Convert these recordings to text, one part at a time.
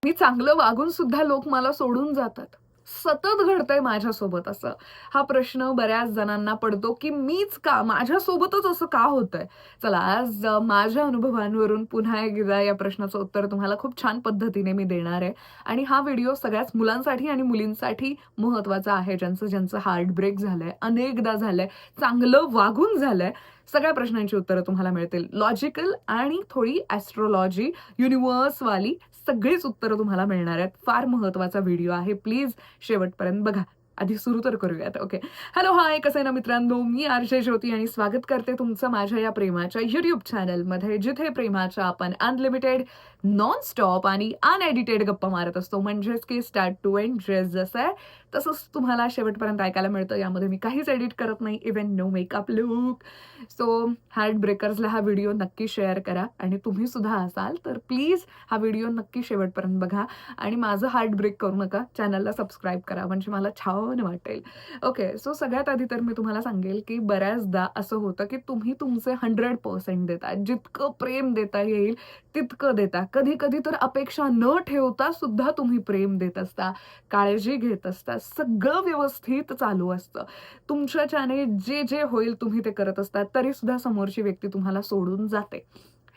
मी चांगलं वागून सुद्धा लोक मला सोडून जातात. सतत घडतंय माझ्यासोबत असं. हा प्रश्न बऱ्याच जणांना पडतो, की मीच का? माझ्यासोबतच असं का होतंय? चला आज माझ्या अनुभवांवरून पुन्हा एकदा या प्रश्नाचं उत्तर तुम्हाला खूप छान पद्धतीने मी देणार आहे. आणि हा व्हिडिओ सगळ्याच मुलांसाठी आणि मुलींसाठी महत्त्वाचा आहे. ज्यांचं हार्ट ब्रेक झालंय, अनेकदा झालंय, चांगलं वागून झालंय. सगळ्या प्रश्नांची उत्तरं तुम्हाला मिळतील. लॉजिकल आणि थोडी ॲस्ट्रोलॉजी, युनिव्हर्सवाली सगळीच उत्तरं तुम्हाला मिळणार आहेत. फार महत्त्वाचा व्हिडिओ आहे. प्लीज शेवटपर्यंत बघा. आधी सुरू तर करूयात. ओके. हॅलो, हाय, कसं आहे ना मित्रांनो? मी आर.जे. ज्योती आणि स्वागत करते तुमचं माझ्या या प्रेमाच्या YouTube चॅनलमध्ये, जिथे प्रेमाच्या आपण अनलिमिटेड, नॉन स्टॉप आणि अनएडिटेड गप्पा मारत असतो. म्हणजेच की स्टार्ट टू एंड ड्रेस जसं आहे, तसंच तुम्हाला शेवटपर्यंत ऐकायला मिळतं. यामध्ये मी काहीच एडिट करत नाही. Even no makeup look. So heart ब्रेकर्सला हा व्हिडिओ नक्की शेअर करा आणि तुम्ही सुद्धा असाल तर प्लीज हा व्हिडिओ नक्की शेवटपर्यंत बघा आणि माझं हार्ट ब्रेक करू नका. चॅनलला सबस्क्राईब करा म्हणजे मला छान वाटेल. ओके. सो सगळ्यात आधी तर मी तुम्हाला सांगेल, की बऱ्याचदा असं होतं, की तुम्ही तुमचे 100% देता. जितकं प्रेम देता येईल तितकं देता. कधी-कधी तर अपेक्षा न ठेवता सुद्धा तुम्ही प्रेम देत असता, काळजी घेत असता. सगळं व्यवस्थित चालू असतं. तुमच्याच्याने जे होईल तुम्ही ते करत असता, तरीसुद्धा समोरची व्यक्ती तुम्हाला सोडून जाते.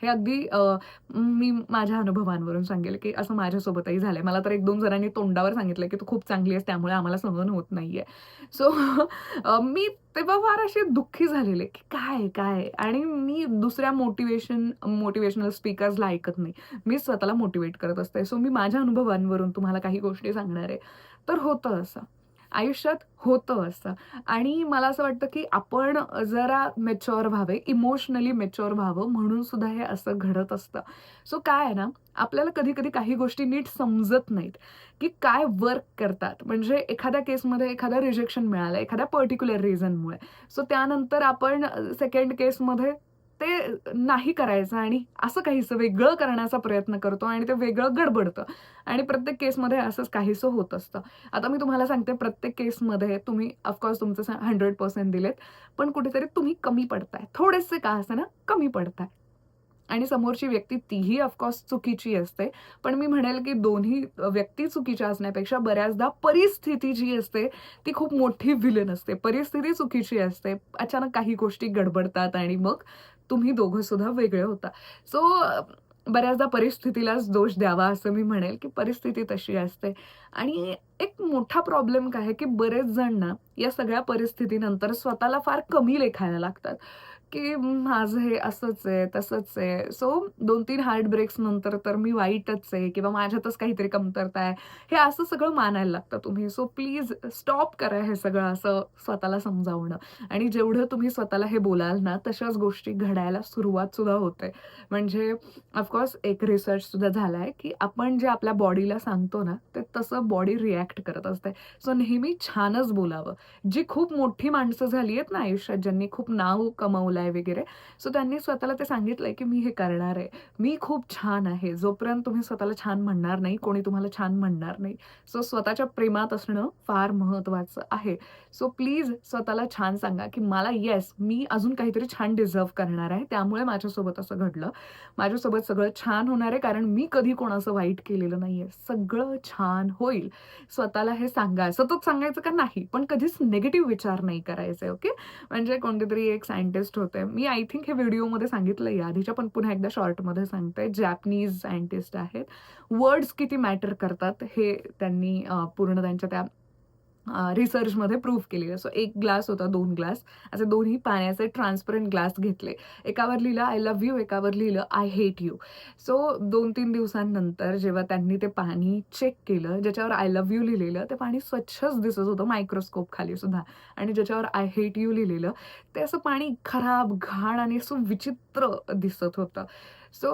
हे अगदी मी माझ्या अनुभवांवरून सांगेल, की असं माझ्यासोबतही झालंय. मला तर 1-2 जणांनी तोंडावर सांगितलं, की "तू खूप चांगली आहेस, त्यामुळे आम्हाला सहन होत नाहीये." सो मी तेव्हा फार अशी दुःखी झालेले, की काय? आणि मी दुसऱ्या मोटिव्हेशनल स्पीकर्सला ऐकत नाही. मी स्वतःला मोटिव्हेट करत असते. सो मी माझ्या अनुभवांवरून तुम्हाला काही गोष्टी सांगणार आहे. तर होतं असं. आयुष्यात होतं असं. आणि मला असं वाटतं, की आपण जरा मॅच्युअर व्हावे, इमोशनली मॅच्युअर व्हावं म्हणून सुद्धा हे असं घडत असतं. सो काय आहे ना, आपल्याला कधी-कधी काही गोष्टी नीट समजत नाहीत, की काय वर्क करतात. म्हणजे एखाद्या केसमध्ये एखादं रिजेक्शन मिळालं, एखाद्या पर्टिक्युलर रिझनमुळे. सो त्यानंतर आपण सेकंड केसमध्ये ते नाही करायचं आणि असं काहीसं वेगळं करण्याचा प्रयत्न करतो आणि ते वेगळं गडबडतं आणि प्रत्येक केसमध्ये असंच काहीसं होत असतं. आता मी तुम्हाला सांगते प्रत्येक केसमध्ये तुम्ही ऑफकोर्स तुमचं 100% दिलेत, पण कुठेतरी तुम्ही कमी पडताय. थोडेसे का असेना कमी पडताय. आणि समोरची व्यक्ती तीही ऑफकोर्स चुकीची असते. पण मी म्हणेल की दोन्ही व्यक्ती चुकीच्या असण्यापेक्षा बऱ्याचदा परिस्थिती जी असते ती खूप मोठी व्हिलन असते. परिस्थिती चुकीची असते. अचानक काही गोष्टी गडबडतात आणि मग तुम्ही दोघं सुद्धा वेगळे होता. सो बऱ्याचदा परिस्थितीलाच दोष द्यावा असं मी म्हणेल, की परिस्थिती तशी असते. आणि एक मोठा प्रॉब्लेम काय आहे, की बरेच जण ना, या सगळ्या परिस्थितीनंतर स्वतःला फार कमी लेखायला लागतात, की माझं हे असंच आहे, तसंच आहे. सो 2-3 हार्ट ब्रेक्स नंतर तर मी वाईटच आहे किंवा माझ्यातच काहीतरी कमतरता आहे. हे असं सगळं मानायला लागता तुम्ही. सो प्लीज स्टॉप करा हे सगळं असं स्वतःला समजावणं आणि जेवढं तुम्ही स्वतःला हे बोलाल ना, तशाच गोष्टी घडायला सुरुवात सुद्धा होते. म्हणजे ऑफकोर्स एक रिसर्च सुद्धा झालाय, की आपण जे आपल्या बॉडीला सांगतो ना, ते तसं बॉडी रिएक्ट करत असते. सो नेहमी छानच बोलावं. जी खूप मोठी माणसं झाली आहेत ना आयुष्यात, ज्यांनी खूप नाव कमवलंय वगैरे, सो त्यांनी स्वतःला ते सांगितलंय, की मी हे करणार आहे. मी खूप छान आहे. जोपर्यंत तुम्ही स्वतःला छान म्हणणार नाही, कोणी तुम्हाला छान म्हणणार नाही. सो स्वतःच्या प्रेमात असणं फार महत्त्वाचं आहे. सो प्लीज स्वतःला छान सांगा, की मला येस, मी अजून काहीतरी छान डिझर्व्ह करणार आहे. त्यामुळे माझ्यासोबत असं घडलं. माझ्यासोबत सगळं छान होणार आहे, कारण मी कधी कोणाचं वाईट केलेलं नाहीये. सगळं छान होईल. स्वतःला हे सांगा. सतत सांगायचं का नाही, पण कधीच निगेटिव्ह विचार नाही करायचे, ओके. म्हणजे कोणतीतरी एक सायंटिस्ट होते. मी आय थिंक हे व्हिडिओमध्ये सांगितलंय आधीच्या, पण पुन्हा एकदा शॉर्टमध्ये सांगते. जॅपनीज सायंटिस्ट आहेत. वर्ड्स किती मॅटर करतात हे त्यांनी पूर्ण त्यांच्या त्या रिसर्चमध्ये प्रूव्ह केलेलं. सो 1 ग्लास होता, 2 ग्लास असे दोन्ही पाण्याचे ट्रान्सपरंट ग्लास घेतले. एकावर लिहिलं आय लव्ह यू, एकावर लिहिलं आय हेट यू. सो 2-3 दिवसांनंतर जेव्हा त्यांनी ते पाणी चेक केलं, ज्याच्यावर आय लव्ह यू लिहिलेलं, ते पाणी स्वच्छच दिसत होतं मायक्रोस्कोप खाली सुद्धा आणि ज्याच्यावर आय हेट यू लिहिलेलं, ते असं पाणी खराब, घाण आणि असं विचित्र दिसत होतं. सो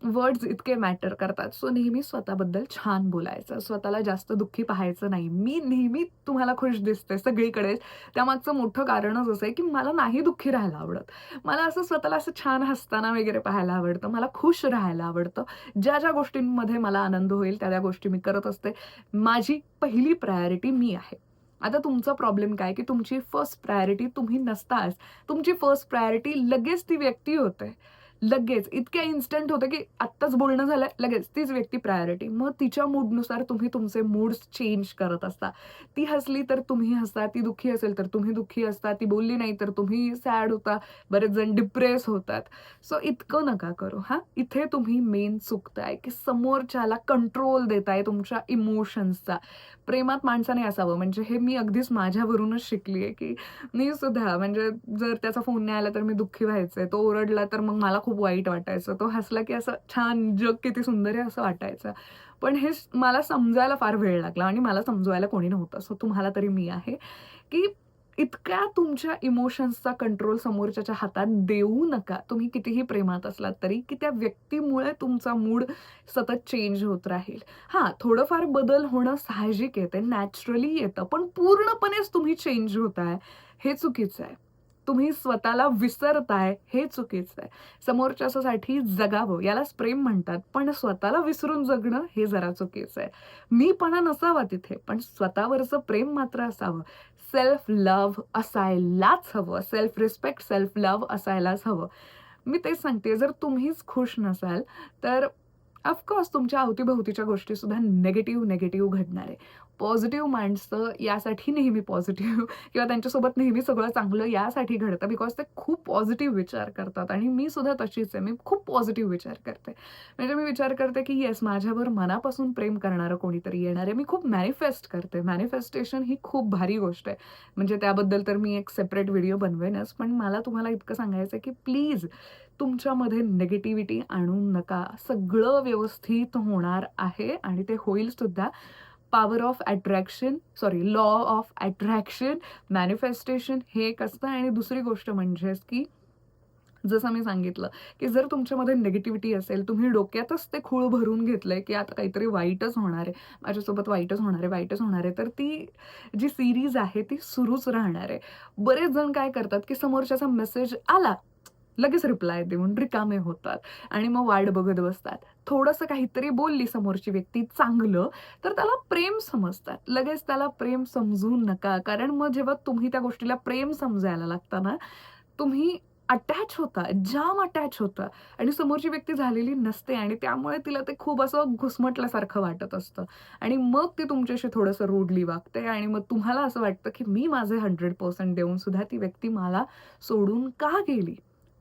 वर्ड्स इतके मॅटर करतात. सो नेहमी स्वतःबद्दल छान बोलायचं. स्वतःला जास्त दुःखी पाहायचं नाही. मी नेहमी तुम्हाला खुश दिसते सगळीकडेच. त्यामागचं मोठं कारणच असं आहे, की मला नाही दुःखी राहायला आवडत. मला असं स्वतःला असं छान हसताना वगैरे पाहायला आवडतं. मला खुश राहायला आवडतं. ज्या गोष्टींमध्ये मला आनंद होईल त्या गोष्टी मी करत असते. माझी पहिली प्रायोरिटी मी आहे. आता तुमचा प्रॉब्लेम काय, की तुमची फर्स्ट प्रायोरिटी तुम्ही नसताच. तुमची फर्स्ट प्रायोरिटी लगेच ती व्यक्ती होते. लगेच इतक्या इन्स्टंट होतं, की आत्ताच बोलणं झालंय, लगेच तीच व्यक्ती प्रायोरिटी. मग तिच्या मूडनुसार तुम्ही तुमचे मूड्स चेंज करत असता. ती हसली तर तुम्ही हसता, ती दुःखी असेल तर तुम्ही दुःखी असता, ती बोलली नाही तर तुम्ही सॅड होता, बरेच जण डिप्रेस होतात. सो इतकं नका करू हां. इथे तुम्ही मेन चुकताय, की समोरच्याला कंट्रोल देताय तुमच्या इमोशन्सचा. प्रेमात माणसाने असावं म्हणजे हे मी अगदीच माझ्यावरूनच शिकली आहे, की मी सुद्धा म्हणजे जर त्याचा फोन नाही आला तर मी दुःखी व्हायचे. तो ओरडला तर मग मला खूप वाईट वाटायचं. तो हसला की असं छान जग किती सुंदर आहे असं वाटायचं. पण हे मला समजायला फार वेळ लागला आणि मला समजवायला कोणी नव्हतं. सो तुम्हाला तरी मी आहे, की इतक्या तुमच्या इमोशन्सचा कंट्रोल समोरच्याच्या हातात देऊ नका. तुम्ही कितीही प्रेमात असलात तरी, की त्या व्यक्तीमुळे तुमचा मूड सतत चेंज होत राहील. हां, थोडंफार बदल होणं साहजिक आहे. ते नॅचरली येतं. पण पूर्णपणेच तुम्ही चेंज होताय, हे चुकीचं आहे. तुम्ही स्वतःला विसरताय, हे चुकीचं आहे. समोरच्यासाठी जगावं, यालाच प्रेम म्हणतात. पण स्वतःला विसरून जगणं, हे जरा चुकीचं आहे. मीपणा नसावा तिथे, पण स्वतःवरचं प्रेम मात्र असावं. सेल्फ लव्ह असायलाच हवं. सेल्फ रिस्पेक्ट, सेल्फ लव्ह असायलाच हवं. मी तेच सांगतेय, जर तुम्हीच खुश नसाल, तर ऑफकोर्स तुमच्या अवतीभोवतीच्या गोष्टीसुद्धा निगेटिव्ह घडणार आहे. पॉझिटिव्ह माणसं यासाठी नेहमी पॉझिटिव्ह किंवा त्यांच्यासोबत नेहमी सगळं चांगलं यासाठी घडतं बिकॉज ते खूप पॉझिटिव्ह विचार करतात आणि मी सुद्धा तशीच आहे. मी खूप पॉझिटिव्ह विचार करते. म्हणजे मी विचार करते, की येस माझ्यावर मनापासून प्रेम करणारं कोणीतरी येणार आहे. मी खूप मॅनिफेस्ट करते. मॅनिफेस्टेशन ही खूप भारी गोष्ट आहे. म्हणजे त्याबद्दल तर मी एक सेपरेट व्हिडिओ बनवेनच. पण मला तुम्हाला इतकं सांगायचं आहे, की प्लीज तुमच्यामध्ये निगेटिव्हिटी आणू नका. सगळं व्यवस्थित होणार आहे आणि ते होईल सुद्धा. लॉ ऑफ अट्रॅक्शन, मॅनिफेस्टेशन हे एक असतं आणि दुसरी गोष्ट म्हणजेच की जसं मी सांगितलं, की जर तुमच्यामध्ये निगेटिव्हिटी असेल, तुम्ही डोक्यातच ते खूळ भरून घेतलंय, की आता काहीतरी वाईटच होणार आहे, माझ्यासोबत वाईटच होणार आहे, वाईटच होणार आहे, तर ती जी सीरीज आहे ती सुरूच राहणार आहे. बरेच जण काय करतात, की समोरच्याचा मेसेज आला, लगेच रिप्लाय देऊन रिकामे होतात आणि मग वाट बघत बसतात. थोडंसं काहीतरी बोलली समोरची व्यक्ती चांगलं, तर त्याला प्रेम समजतात. लगेच त्याला प्रेम समजू नका. कारण मग जेव्हा तुम्ही त्या गोष्टीला प्रेम समजायला लागता ना, तुम्ही अटॅच होता, जाम अटॅच होता आणि समोरची व्यक्ती झालेली नसते आणि त्यामुळे तिला ते खूप असं घुसमटल्यासारखं वाटत असतं आणि मग ती तुमच्याशी थोडंसं रूडली वागते आणि मग तुम्हाला असं वाटतं, की मी माझे 100% देऊन सुद्धा ती व्यक्ती मला सोडून का गेली?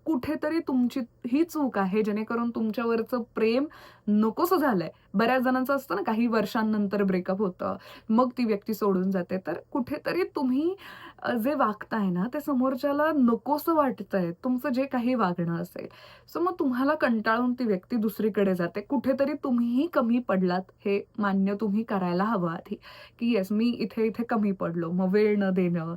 कुठेतरी तुमची ही चूक आहे, जेणेकरून तुमच्यावरचं प्रेम नकोसं झालंय. बऱ्याच जणांचं असतं ना, काही वर्षांनंतर ब्रेकअप होतं, मग ती व्यक्ती सोडून जाते. तर कुठेतरी तुम्ही जे वागताय ना, ते समोरच्याला नकोसं वाटतंय, तुमचं जे काही वागणं असेल. सो मग तुम्हाला कंटाळून ती व्यक्ती दुसरीकडे जाते. कुठेतरी तुम्हीही कमी पडलात, हे मान्य तुम्ही करायला हवं आधी, की येस मी इथे-इथे कमी पडलो. मग वेळ न देणं,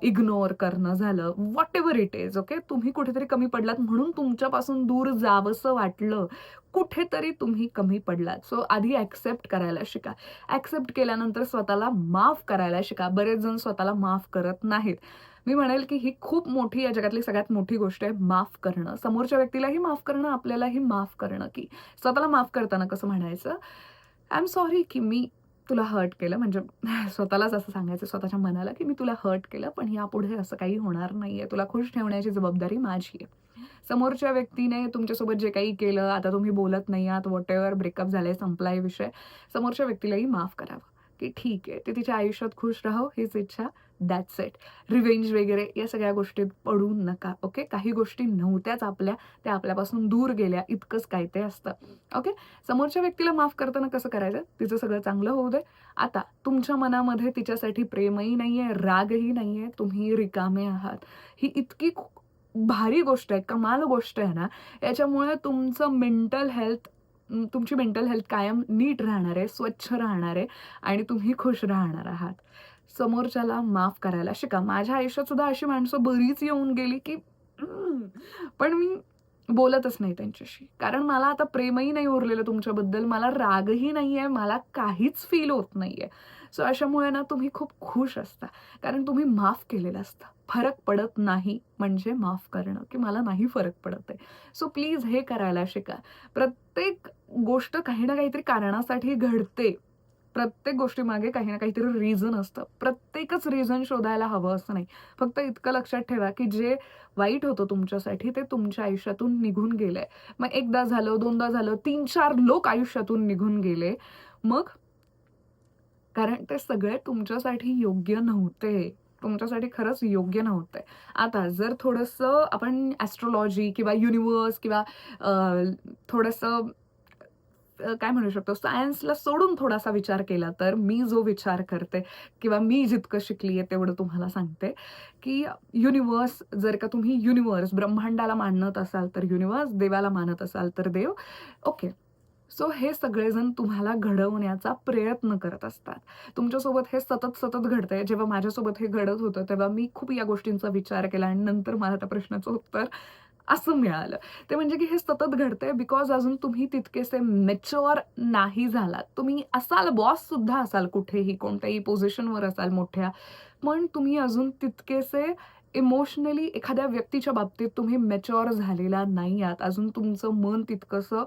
इग्नोर करणं झालं, व्हॉटेव्हर इट इज ओके. तुम्ही कुठेतरी कमी पडलात म्हणून तुमच्यापासून दूर जावसं वाटलं. कुठेतरी तुम्ही कमी पडलात. सो आधी एक्सेप्ट करायला शिका. एक्सेप्ट केल्यानंतर स्वतःला माफ करायला शिका. बरेच जण स्वतःला माफ करत नाहीत. मी म्हणेल, की ही खूप मोठी या जगातली सगळ्यात मोठी गोष्ट आहे माफ करणं. समोरच्या व्यक्तीलाही माफ करणं, आपल्यालाही माफ करणं, की स्वतःला माफ करताना कसं म्हणायचं, आय एम सॉरी की मी तुला हर्ट केलं म्हणजे स्वतःलाच असं सांगायचं स्वतःच्या मनाला, की मी तुला हर्ट केलं, पण यापुढे असं काही होणार नाहीये. तुला खुश ठेवण्याची जबाबदारी माझी आहे. समोरच्या व्यक्तीने तुमच्यासोबत जे काही केलं, आता तुम्ही बोलत नाही आहात, व्हॉटएव्हर ब्रेकअप झालंय, संपलाय विषय. समोरच्या व्यक्तीलाही माफ करावं, की ठीक आहे, ती तिच्या आयुष्यात खुश राहो हीच इच्छा, दॅट्स इट. रिव्हेंज वगैरे या सगळ्या गोष्टीत पडू नका, ओके. काही गोष्टी नव्हत्याच आपल्या, त्या आपल्यापासून दूर गेल्या, इतकंच काय ते असतं, ओके. समोरच्या व्यक्तीला माफ करताना कसं करायचं? तिचं सगळं चांगलं होऊ दे. आता तुमच्या मनामध्ये तिच्यासाठी प्रेमही नाहीये, रागही नाहीये, तुम्ही रिकामे आहात. ही इतकी भारी गोष्ट आहे, कमाल गोष्ट आहे ना, याच्यामुळे तुमची मेंटल हेल्थ कायम नीट राहणार आहे, स्वच्छ राहणार आहे आणि तुम्ही खुश राहणार आहात. समोरच्याला माफ करायला शिका. माझ्या आयुष्यात सुद्धा अशी माणसं बरीच येऊन गेली, की पण मी बोलतच नाही त्यांच्याशी. कारण मला आता प्रेमही नाही उरलेलं तुमच्याबद्दल, मला रागही नाहीये, मला काहीच फील होत नाहीये. सो अशामुळे ना तुम्ही खूप खुश असता. कारण तुम्ही माफ केलेलं असतं. फरक पडत नाही म्हणजे माफ करणं, की मला नाही फरक पडत आहे. सो प्लीज हे करायला शिका. प्रत्येक गोष्ट काही ना काहीतरी कारणासाठी घडते. प्रत्येक गोष्टीमागे काही ना काहीतरी रिझन असतं. प्रत्येकच रिझन शोधायला हवं असं नाही. फक्त इतकं लक्षात ठेवा, की जे वाईट होतं तुमच्यासाठी ते तुमच्या आयुष्यातून निघून गेलंय. मग एकदा झालं, दोनदा झालं, 3-4 लोक आयुष्यातून निघून गेले. मग कारण ते सगळे तुमच्यासाठी योग्य नव्हते. तुमच्यासाठी खरंच योग्य नव्हते. आता जर थोडंसं आपण ॲस्ट्रोलॉजी किंवा युनिव्हर्स किंवा अ, थोडंसं काय म्हणू शकतो सायन्सला सोडून थोडासा विचार केला तर मी जो विचार करते किंवा मी जितकं शिकली आहे तेवढं तुम्हाला सांगते, की युनिव्हर्स जर का तुम्ही युनिव्हर्स ब्रह्मांडाला मानत असाल तर युनिव्हर्स, देवाला मानत असाल तर देव. ओके. सो हे सगळेजण तुम्हाला घडवण्याचा प्रयत्न करत असतात. तुमच्यासोबत हे सतत घडतंय. जेव्हा माझ्यासोबत हे घडत होतं, तेव्हा मी खूप या गोष्टींचा विचार केला आणि नंतर मला त्या प्रश्नाचं उत्तर असं मिळालं. ते म्हणजे की हे सतत घडतंय बिकॉज अजून तुम्ही तितकेसे मॅच्युअर नाही झालात. तुम्ही असाल, बॉससुद्धा असाल कुठेही, कोणत्याही पोझिशनवर असाल मोठ्या, पण तुम्ही अजून तितकेसे इमोशनली एखाद्या व्यक्तीच्या बाबतीत तुम्ही मॅच्युअर झालेला नाही आहात. अजून तुमचं मन तितकंसं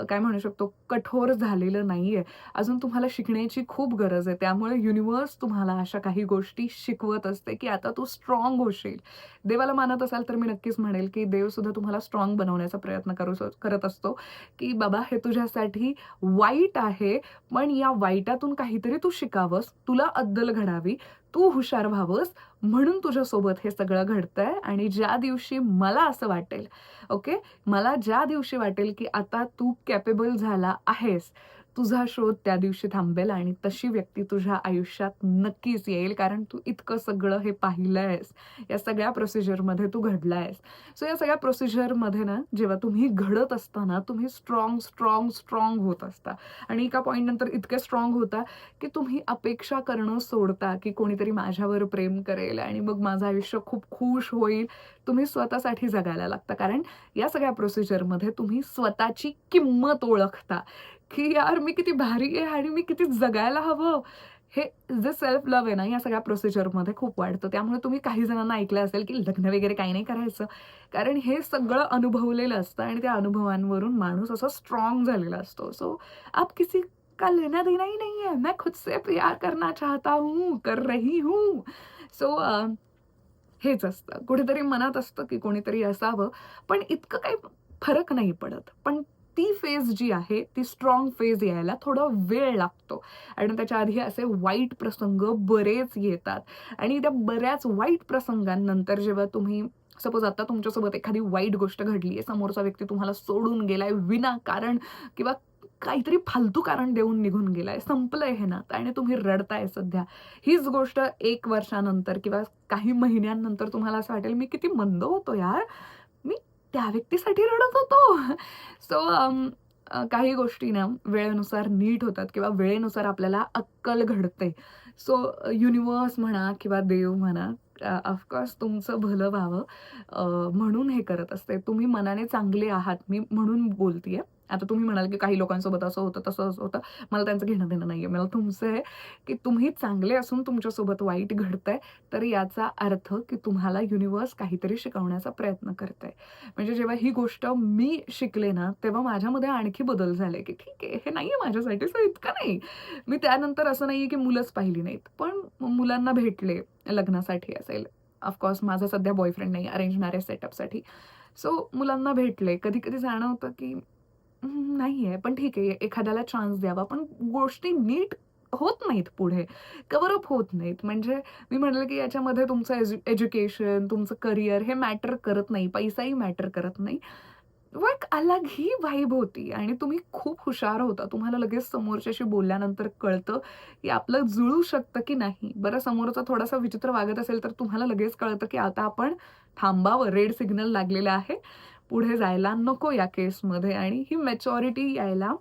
काय म्हणू शकतो, कठोर झालेलं नाहीये. अजून तुम्हाला शिकण्याची खूप गरज आहे. त्यामुळे युनिव्हर्स तुम्हाला अशा काही गोष्टी शिकवत असते, की आता तू स्ट्राँग होशील. देवाला मानत असाल तर मी नक्कीच म्हणेल, की देवसुद्धा तुम्हाला स्ट्राँग बनवण्याचा प्रयत्न करत असतो, की बाबा हे तुझ्यासाठी वाईट आहे, पण या वाईटातून काहीतरी तू शिकावंस, तुला अद्दल घडावी, तू हुशार व्हावंस म्हणून तुझ्यासोबत हे सगळं घडतंय आणि ज्या दिवशी मला असं वाटेल, ओके, मला ज्या दिवशी वाटेल, की आता तू कॅपेबल झाला आहेस, तुझा शोध त्या दिवशी थांबेल आणि तशी व्यक्ती तुझ्या आयुष्यात नक्कीच येईल. कारण तू इतकं सगळं हे पाहिलंयस. या सगळ्या प्रोसिजरमध्ये तू घडलायस. सो या सगळ्या प्रोसिजरमध्ये ना, जेव्हा तुम्ही घडत असता तुम्ही स्ट्राँग होत असता आणि एका पॉइंटनंतर इतके स्ट्राँग होता, की तुम्ही अपेक्षा करणं सोडता, की कोणीतरी माझ्यावर प्रेम करेल आणि मग माझं आयुष्य खूप खुश होईल. तुम्ही स्वतःसाठी जगायला लागता. कारण या सगळ्या प्रोसिजरमध्ये तुम्ही स्वतःची किंमत ओळखता, की यार मी किती भारी आहे आणि मी किती जगायला हवं. हे जे सेल्फ लव्ह आहे ना, या सगळ्या प्रोसिजरमध्ये खूप वाढतं. त्यामुळे तुम्ही काही जणांना ऐकलं असेल, की लग्न वगैरे काही नाही करायचं. कारण हे सगळं अनुभवलेलं असतं आणि त्या अनुभवांवरून माणूस असा स्ट्राँग झालेला असतो. सो आप किसी का लेना-देना ही नहीं है. मैं खुद से प्यार करना चाहता हूँ, कर रही हूँ. सो हेच असतं. कुठेतरी मनात असतं, की कोणीतरी असावं, पण इतकं काही फरक नाही पडत. पण ती फेज जी आहे, ती स्ट्राँग फेज यायला थोडा वेळ लागतो आणि त्याच्या आधी असे वाईट प्रसंग बरेच येतात आणि त्या बऱ्याच वाईट प्रसंगांनंतर जेव्हा तुम्ही सपोज आता तुमच्यासोबत एखादी वाईट गोष्ट घडली आहे, समोरचा व्यक्ती तुम्हाला सोडून गेलाय विनाकारण किंवा काहीतरी फालतू कारण देऊन निघून गेलाय, संपलंय हे नातं आणि तुम्ही रडताय सध्या. हीच गोष्ट 1 वर्षानंतर किंवा काही महिन्यांनंतर तुम्हाला असं वाटेल, मी किती मंद होतो यार. मी त्या व्यक्तीसाठी रडत होतो. सो काही गोष्टी ना वेळेनुसार नीट होतात किंवा वेळेनुसार आपल्याला अक्कल घडते. सो युनिव्हर्स म्हणा किंवा देव म्हणा तुमचं भलं व्हावं म्हणून हे करत असते. तुम्ही मनाने चांगले आहात, मी म्हणून बोलतीये. आता तुम्ही म्हणाल, की काही लोकांसोबत असं होतं, तसं होतं. मला त्यांचं घेणं-देणं नाहीये. मला तुमचं आहे, की तुम्ही चांगले असून तुमच्यासोबत वाईट घडतंय, तर याचा अर्थ, की तुम्हाला युनिव्हर्स काहीतरी शिकवण्याचा प्रयत्न करतंय. म्हणजे जेव्हा ही गोष्ट मी शिकले ना, तेव्हा माझ्यामध्ये आणखी बदल झाले, की ठीक आहे, हे नाहीये माझ्यासाठी, सो इतकं नाही. मी त्यानंतर असं नाहीये, की मुलंच पाहिली नाहीत. पण मुलांना भेटले, लग्नासाठी असेल. ऑफकोर्स माझा सध्या बॉयफ्रेंड नाही, अरेंज मॅरेज सेटअपसाठी. सो मुलांना भेटले. कधी-कधी जाणवतं, की नाहीये, पण ठीक आहे, एखाद्याला चान्स द्यावा. पण गोष्टी नीट होत नाहीत पुढे, कव्हर अप होत नाहीत. म्हणजे मी म्हणाले, की याच्यामध्ये तुमचं एज्युकेशन, तुमचं करियर हे मॅटर करत नाही, पैसाही मॅटर करत नाही. वो एक अलग ही वाइब होती आणि तुम्ही खूप हुशार होता. तुम्हाला लगेच समोरच्याशी बोलल्यानंतर कळतं, की आपलं जुळू शकतं की नाही. बरं समोरचा थोडासा विचित्र वागत असेल, तर तुम्हाला लगेच कळतं, की आता आपण थांबावं, रेड सिग्नल लागलेला आहे. पुढे जायला नको या केसमध्ये आणि ही मॅच्युरिटी यायला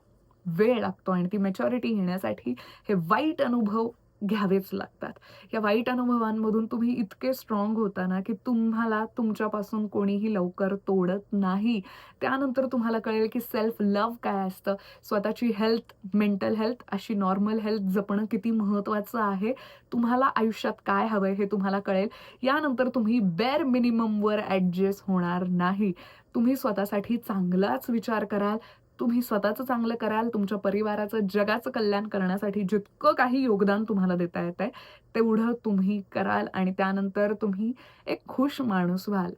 वेळ लागतो आणि ती मॅच्युरिटी येण्यासाठी हे वाईट अनुभव घ्यावेच लागतात. या वाईट अनुभवांमधून तुम्ही इतके स्ट्राँग होता ना, की तुम्हाला तुमच्यापासून कोणीही लवकर तोडत नाही. त्यानंतर तुम्हाला कळेल, की सेल्फ लव्ह काय असतं, स्वतःची हेल्थ, मेंटल हेल्थ अशी नॉर्मल हेल्थ जपणं किती महत्त्वाचं आहे. तुम्हाला आयुष्यात काय हवंय हे तुम्हाला कळेल. यानंतर तुम्ही बेअर मिनिममवर ॲडजस्ट होणार नाही. तुम्ही स्वतःसाठी चांगलाच विचार कराल, तुम्ही स्वतःचं चांगलं कराल, तुमच्या परिवाराचं, जगाचं कल्याण करण्यासाठी जितकं काही योगदान तुम्हाला देता येतंय, तेवढं तुम्ही कराल आणि त्यानंतर तुम्ही एक खुश माणूस व्हाल.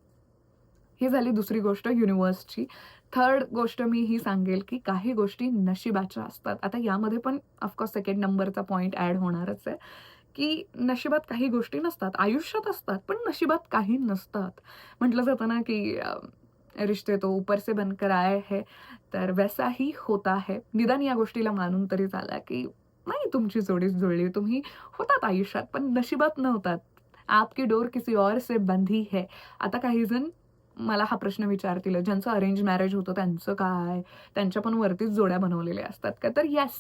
ही झाली दुसरी गोष्ट युनिव्हर्सची. थर्ड गोष्ट मी ही सांगेल, की काही गोष्टी नशिबाच्या असतात. आता यामध्ये पण ऑफकोर्स सेकंड नंबरचा पॉइंट ॲड होणारच आहे, की नशिबात काही गोष्टी नसतात. आयुष्यात असतात, पण नशिबात काही नसतात. म्हटलं जातं ना, की रिश्ते तो ऊपर से बनकर आए हैं, तर वैसा ही होता है. निदान या गोष्टीला मानून तरी चाला, की नाही तुमची जोडीच जुळली. तुम्ही होतात आयुष्यात, पण नशिबात नव्हतात. आपकी डोर किसी और से बंधी है. आता काही जण मला हा प्रश्न विचारतील, ज्यांचं अरेंज मॅरेज होतं त्यांचं काय? त्यांच्या पण वरतीच जोड्या बनवलेल्या असतात का? तर येस.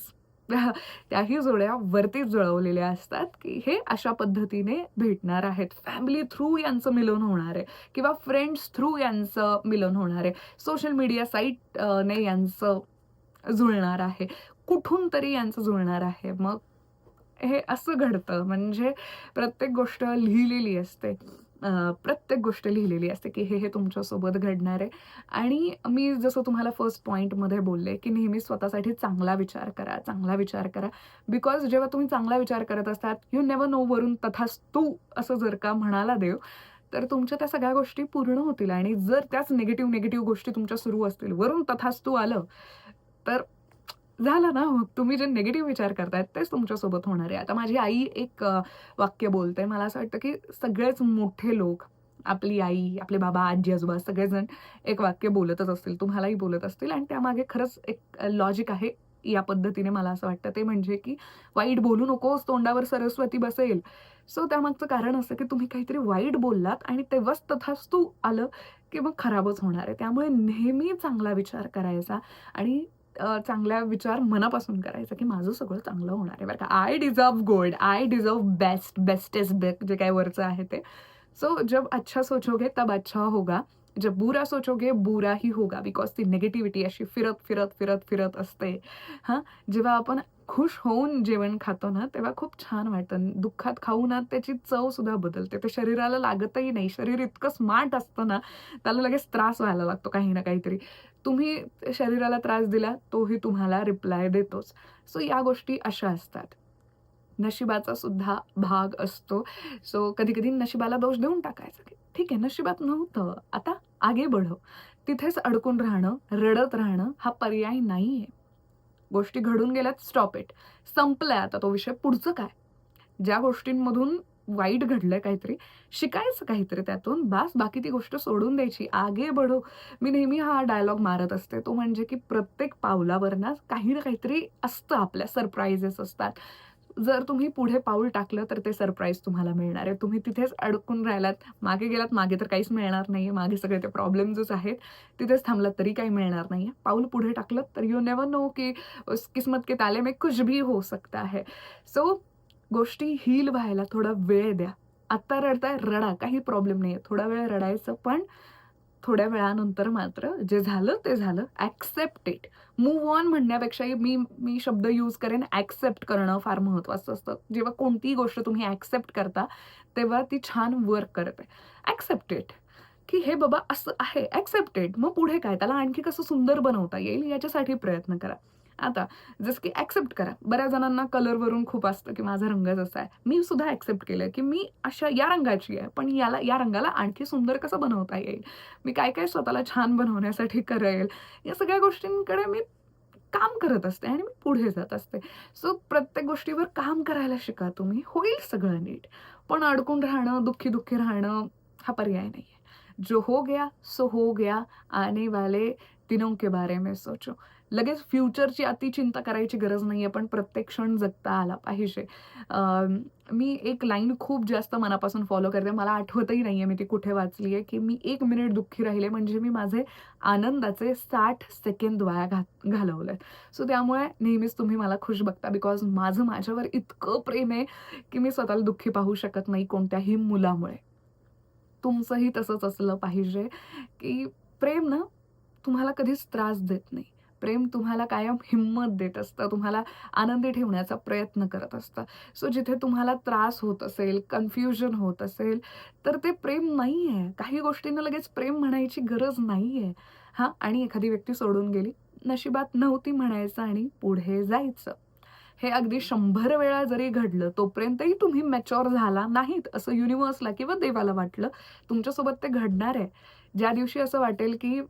त्याही जोड्या वरतीच जुळवलेल्या असतात, की हे अशा पद्धतीने भेटणार आहेत. फॅमिली थ्रू यांचं मिलन होणार आहे किंवा फ्रेंड्स थ्रू यांचं मिलन होणार आहे. सोशल मीडिया साईट ने यांचं जुळणार आहे. कुठून तरी यांचं जुळणार आहे. मग हे असं घडतं म्हणजे प्रत्येक गोष्ट लिहिलेली असते. प्रत्येक गोष्ट लिहिलेली असते, की हे तुमच्यासोबत घडणार आहे आणि मी जसं तुम्हाला फर्स्ट पॉइंटमध्ये बोलले, की नेहमी स्वतःसाठी चांगला विचार करा, चांगला विचार करा. बिकॉज जेव्हा तुम्ही चांगला विचार करत असतात, यू नेव्हर नो वरून तथास्तु असं जर का म्हणाला देव, तर तुमच्या त्या सगळ्या गोष्टी पूर्ण होतील आणि जर त्याच निगेटिव्ह गोष्टी तुमच्या सुरू असतील, वरून तथास्तु आलं, तर झालं ना मग तुम्ही जे निगेटिव्ह विचार करतायत तेच तुमच्यासोबत होणार आहे. आता माझी आई एक वाक्य बोलते. मला असं वाटतं, की सगळेच मोठे लोक, आपली आई, आपले बाबा, आजी-आजोबा सगळेजण एक वाक्य बोलतच असतील, तुम्हालाही बोलत असतील आणि त्यामागे खरंच एक लॉजिक आहे. या पद्धतीने मला असं वाटतं ते म्हणजे, की वाईट बोलू नकोस, तोंडावर सरस्वती बसेल. सो त्यामागचं कारण असं, की तुम्ही काहीतरी वाईट बोललात आणि तेव्हाच तथास्तु आलं, की मग खराबच होणार आहे. त्यामुळे नेहमी चांगला विचार करायचा आणि चांगला विचार मनापासून करायचा, की माझं सगळं चांगलं होणार आहे बरं का. I deserve gold, I deserve best, bestest best जे काही वरचं आहे ते. सो जब अच्छा सोचोगे तब अच्छा होगा. जब बुरा सोचोगे बुरा ही होगा. बिकॉज ती निगेटिव्हिटी अशी फिरत, फिरत, फिरत, फिरत असते. हां, जेव्हा आपण खुश होऊन जेवण खातो ना, तेव्हा खूप छान वाटतं. दुःखात खाऊ ना त्याची चवसुद्धा बदलते. ते शरीराला लागतही नाही. शरीर इतकं स्मार्ट असतं ना, त्याला लगेच त्रास व्हायला लागतो काही ना काहीतरी. तुम्ही शरीराला त्रास दिला, तोही तुम्हाला रिप्लाय देतोच. सो या गोष्टी अशा असतात. नशिबाचा सुद्धा भाग असतो. सो कधी-कधी नशिबाला दोष देऊन टाकायचा, की ठीक आहे नशिबात नव्हतं, आता आगे बढो. तिथेच अडकून राहणं, रडत राहणं हा पर्याय नाहीये. गोष्टी घडून गेल्यात, स्टॉप इट. संपलाय आता तो विषय. पुढचं काय? ज्या गोष्टींमधून वाईट घडलंय काहीतरी, शिकायचं काहीतरी त्यातून, बास बाकी ती गोष्ट सोडून द्यायची. आगे बढो. मी नेहमी हा डायलॉग मारत असते. तो म्हणजे की प्रत्येक पावलावर ना काही ना काहीतरी असतं आपल्या, सरप्राइजेस असतात. जर तुम्ही पुढे पाऊल टाकलं तर ते सरप्राईज तुम्हाला मिळणार आहे. तुम्ही तिथेच अडकून राहिलात, मागे गेलात, मागे तर काहीच मिळणार नाहीये. मागे सगळे ते प्रॉब्लेम्सच आहेत. तिथेच थांबलात तरी काही मिळणार नाहीये. पाऊल पुढे टाकलत तर यू नेव्हर नो की उस किस्मत के ताले में कुछ भी हो सकता है. सो गोष्टी हील व्हायला थोडा वेळ द्या. आत्ता रडताय, रडा. काही प्रॉब्लेम नाहीये. थोडा वेळ रडायचं, पण थोड्या वेळानंतर मात्र जे झालं ते झालं. Accept it. मूव्ह ऑन म्हणण्यापेक्षाही मी मी शब्द यूज करेन ॲक्सेप्ट करणं फार महत्त्वाचं असतं. जेव्हा कोणतीही गोष्ट तुम्ही ॲक्सेप्ट करता, तेव्हा ती छान वर्क करते. Accept it. की हे बाबा असं आहे, ॲक्सेप्ट इट. मग पुढे काय? त्याला आणखी कसं सुंदर बनवता येईल याच्यासाठी प्रयत्न करा. आता जसं की ॲक्सेप्ट करा. बऱ्याच जणांना कलरवरून खूप असतं, की माझा रंग जसा आहे. मी सुद्धा ॲक्सेप्ट केलंय, की मी अशा या रंगाची आहे, पण या रंगाला आणखी सुंदर कसं बनवता येईल? मी काय-काय स्वतःला छान बनवण्यासाठी करेल, या सगळ्या गोष्टींकडे मी काम करत असते आणि मी पुढे जात असते. सो प्रत्येक गोष्टीवर काम करायला शिका तुम्ही. होईल सगळं नीट. पण अडकून राहणं, दुःखी-दुःखी राहणं हा पर्याय नाहीये. जो हो गया सो हो गया, आने वाले दिनों के बारे में सोचो. लगेच फ्युचरची अति चिंता करायची गरज नाहीये, पण प्रत्येक क्षण जगता आला पाहिजे. मी एक लाईन खूप जास्त मनापासून फॉलो करते. मला आठवतही नाहीये मी ती कुठे वाचली आहे, की मी 1 मिनिट दुःखी राहिले म्हणजे मी माझे आनंदाचे 60 सेकंद वाया घालवलेत. सो त्यामुळे नेहमीच तुम्ही मला खुश बघता बिकॉज माझं माझ्यावर इतकं प्रेम आहे, की मी स्वतःला दुःखी पाहू शकत नाही कोणत्याही मुलामुळे. तुमचंही तसंच असलं पाहिजे, की प्रेम ना तुम्हाला कधीच त्रास देत नाही. प्रेम तुम्हाला कायम हिंमत देत असतं. तुम्हाला आनंदी ठेवण्याचा प्रयत्न करत असतं. सो जिथे तुम्हाला त्रास होत असेल, कन्फ्युजन होत असेल, तर ते प्रेम नाहीये. काही गोष्टींना लगेच प्रेम म्हणायची गरज नाहीये. हां, आणि एखादी व्यक्ती सोडून गेली, नशिबात नव्हती म्हणायचं आणि पुढे जायचं. हे अगदी 100 वेळा जरी घडलं, तोपर्यंतही तुम्ही मॅच्युअर झाला नाहीत, असं युनिव्हर्सला किंवा देवाला वाटलं. तुमच्यासोबत ते घडणार आहे. ज्या दिवशी असं वाटेल, की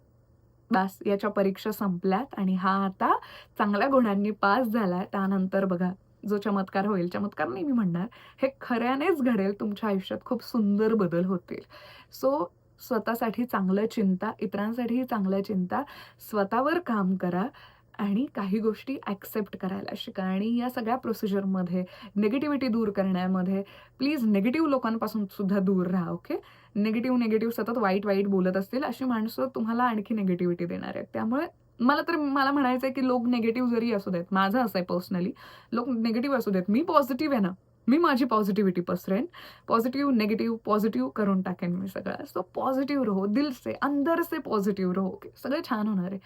बास याच्या परीक्षा संपल्यात आणि हा आता चांगल्या गुणांनी पास झालाय, त्यानंतर बघा जो चमत्कार होईल, चमत्कार नाही मी म्हणणार, हे खऱ्यानेच घडेल. तुमच्या आयुष्यात खूप सुंदर बदल होतील. सो स्वतःसाठी चांगलं चिंता, इतरांसाठीही चांगलं चिंता, स्वतःवर काम करा आणि काही गोष्टी ॲक्सेप्ट करायला शिका आणि या सगळ्या प्रोसिजरमध्ये निगेटिव्हिटी दूर करण्यामध्ये प्लीज निगेटिव्ह लोकांपासून सुद्धा दूर राहा, ओके? निगेटिव्ह सतत वाईट बोलत असतील, अशी माणसं तुम्हाला आणखी निगेटिव्हिटी देणार आहेत. त्यामुळे मला म्हणायचंय, की लोक निगेटिव्ह जरी असू देत, माझं असं आहे पर्सनली, लोक निगेटिव्ह असू देत, मी पॉझिटिव्ह आहे ना, मी माझी पॉझिटिव्हिटी पसरेन. पॉझिटिव्ह करून टाकेन मी सगळं. सो पॉझिटिव्ह रहो, दिल से, अंदर से पॉझिटिव्ह रहो. ओके, सगळं छान होणार आहे.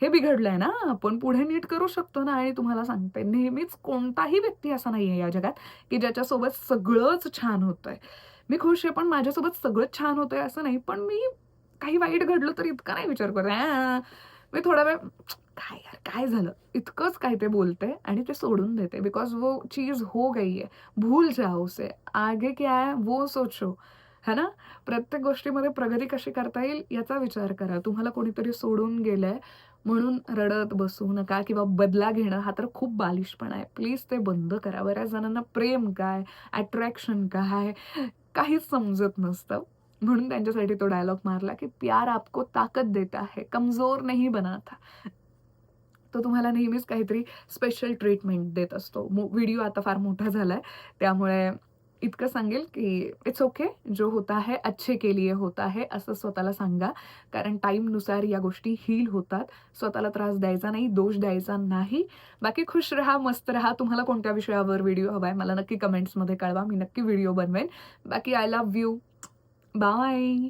हे बिघडलंय ना, आपण पुढे नीट करू शकतो ना. आणि तुम्हाला सांगते, नेहमीच कोणताही व्यक्ती असा नाहीये या जगात, की ज्याच्यासोबत सगळंच छान होतंय. मी खुश आहे, पण माझ्यासोबत सगळंच छान होतंय असं नाही. पण मी काही वाईट घडलं तर इतका नाही विचार करत. मी थोडा वेळ काय यार काय झालं? इतकंच काय ते बोलते आणि ते सोडून देते. बिकॉज़ वो चीज़ हो गई है. भूल जाओ उसे. आगे क्या है वो सोचो. है ना? प्रत्येक गोष्टीमध्ये प्रगती कशी करता येईल याचा विचार करा. तुम्हाला कोणीतरी सोडून गेलंय म्हणून रडत बसू नका किंवा बदला घेणं हा तर खूप बालिशपणा आहे. प्लीज ते बंद करा. बऱ्याच जणांना प्रेम काय, अट्रॅक्शन काय, काहीच समजत नसतं. म्हणून त्यांच्यासाठी तो डायलॉग मारला, की "प्यार आपको ताकत देता है, कमजोर नहीं बनाता." तो तुम्हाला नेहमीच काहीतरी स्पेशल ट्रीटमेंट देत असतो. व्हिडिओ आता फार मोठा झालाय, त्यामुळे इतकं सांगेल, की इट्स ओके, जो होता है अच्छे के लिए होता है, असं स्वतःला सांगा. कारण टाईमनुसार या गोष्टी हील होतात. स्वतःला त्रास द्यायचा नाही, दोष द्यायचा नाही. बाकी खुश रहा, मस्त रहा. तुम्हाला कोणत्या विषयावर व्हिडिओ हवाय मला नक्की कमेंट्समध्ये कळवा. मी नक्की व्हिडिओ बनवेन. बाकी आय लव्ह यू. बाय.